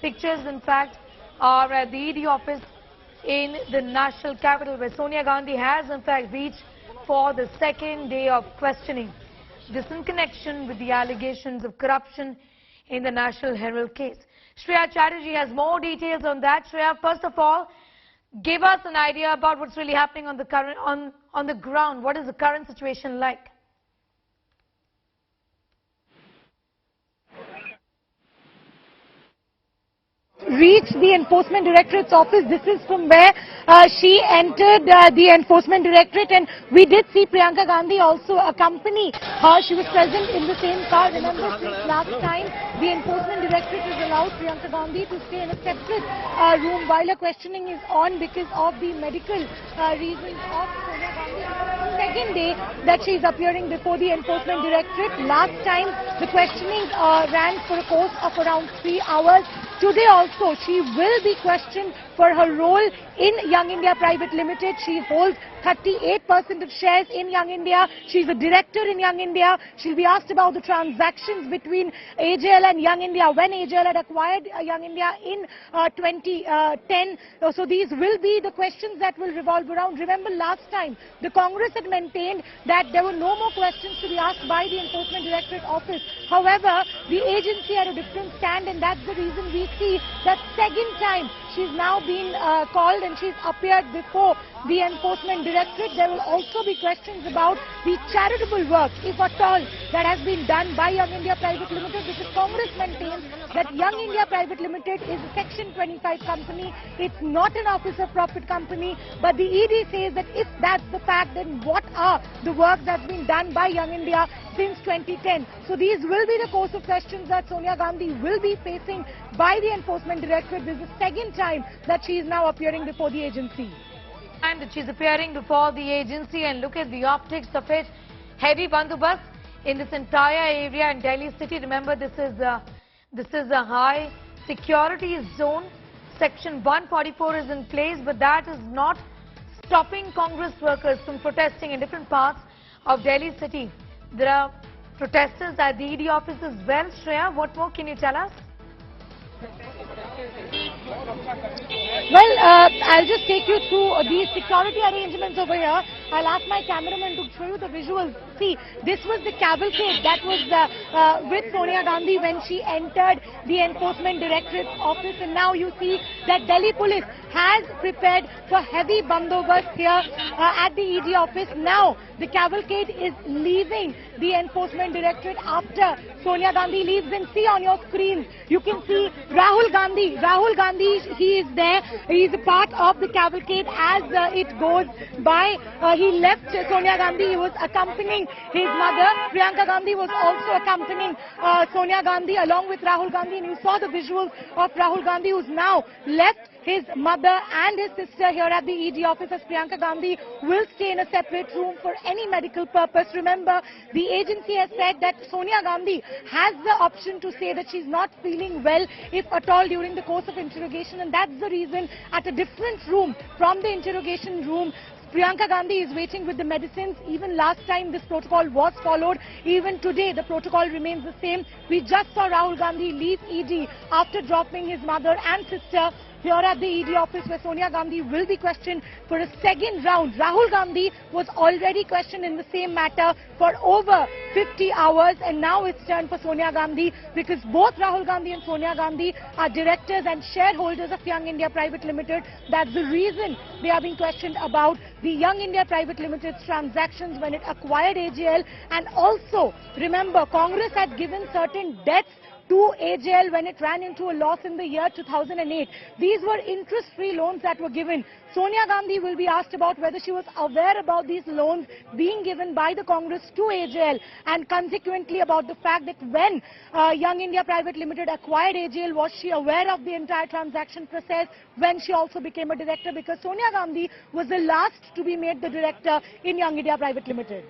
Pictures, in fact, are at the ED office in the national capital, where Sonia Gandhi has, in fact, reached for the second day of questioning. This in connection with the allegations of corruption in the National Herald case. Shreya Chatterjee has more details on that. Shreya, first of all, give us an idea about what's really happening on the ground. What is the current situation like? Reached the Enforcement Directorate's office. This is from where she entered the Enforcement Directorate, and we did see Priyanka Gandhi also accompany her. She was present in the same car. Remember, since last time, the Enforcement Directorate has allowed Priyanka Gandhi to stay in a separate room while her questioning is on because of the medical reasons of Sonia Gandhi. The second day that she is appearing before the Enforcement Directorate. Last time, the questioning ran for a course of around 3 hours. Today also, she will be questioned for her role in Young India Private Limited. She holds 38% of shares in Young India. She's a director in Young India. She'll be asked about the transactions between AJL and Young India when AJL had acquired Young India in 2010. So these will be the questions that will revolve around. Remember, last time the Congress had maintained that there were no more questions to be asked by the Enforcement Directorate office. However, the agency had a different stand, and that's the reason we see that second time she's now been called and she's appeared before the Enforcement Directorate. There will also be questions about the charitable work, if at all, that has been done by Young India Private Limited, because Congress maintains that Young India Private Limited is a Section 25 company. It's not an office of profit company. But the ED says that if that's the fact, then what are the work that's been done by Young India since 2010? So these will be the course of questions that Sonia Gandhi will be facing by the Enforcement Directorate. This is the second time that she is now appearing before the agency. And she's appearing before the agency, and look at the optics of it. Heavy bandobast in this entire area in Delhi city. Remember, this is a high security zone. Section 144 is in place, but that is not stopping Congress workers from protesting in different parts of Delhi city. There are protesters at the ED office as well. Shreya, what more can you tell us? Well, I'll just take you through the security arrangements over here. I'll ask my cameraman to show you the visuals. See, this was the cavalcade that was with Sonia Gandhi when she entered the Enforcement Directorate's office, and now you see that Delhi police has prepared for heavy bandobast here at the ED office. Now, the cavalcade is leaving the Enforcement Directorate after Sonia Gandhi leaves, and see on your screen, you can see Rahul Gandhi. Rahul Gandhi, he is there. He is a part of the cavalcade as it goes by. He left Sonia Gandhi. He was accompanying his mother. Priyanka Gandhi was also accompanying Sonia Gandhi along with Rahul Gandhi. And you saw the visuals of Rahul Gandhi, who's now left his mother and his sister here at the ED office, as Priyanka Gandhi will stay in a separate room for any medical purpose. Remember, the agency has said that Sonia Gandhi has the option to say that she's not feeling well, if at all, during the course of interrogation, and that's the reason at a different room from the interrogation room, Priyanka Gandhi is waiting with the medicines. Even last time this protocol was followed. Even today the protocol remains the same. We just saw Rahul Gandhi leave ED after dropping his mother and sister here at the ED office, where Sonia Gandhi will be questioned for a second round. Rahul Gandhi was already questioned in the same matter for over 50 hours, and now it's turn for Sonia Gandhi, because both Rahul Gandhi and Sonia Gandhi are directors and shareholders of Young India Private Limited. That's the reason they are being questioned about the Young India Private Limited's transactions when it acquired AJL. And also, remember, Congress had given certain debts to AJL when it ran into a loss in the year 2008. These were interest-free loans that were given. Sonia Gandhi will be asked about whether she was aware about these loans being given by the Congress to AJL, and consequently about the fact that when Young India Private Limited acquired AJL, was she aware of the entire transaction process when she also became a director, because Sonia Gandhi was the last to be made the director in Young India Private Limited.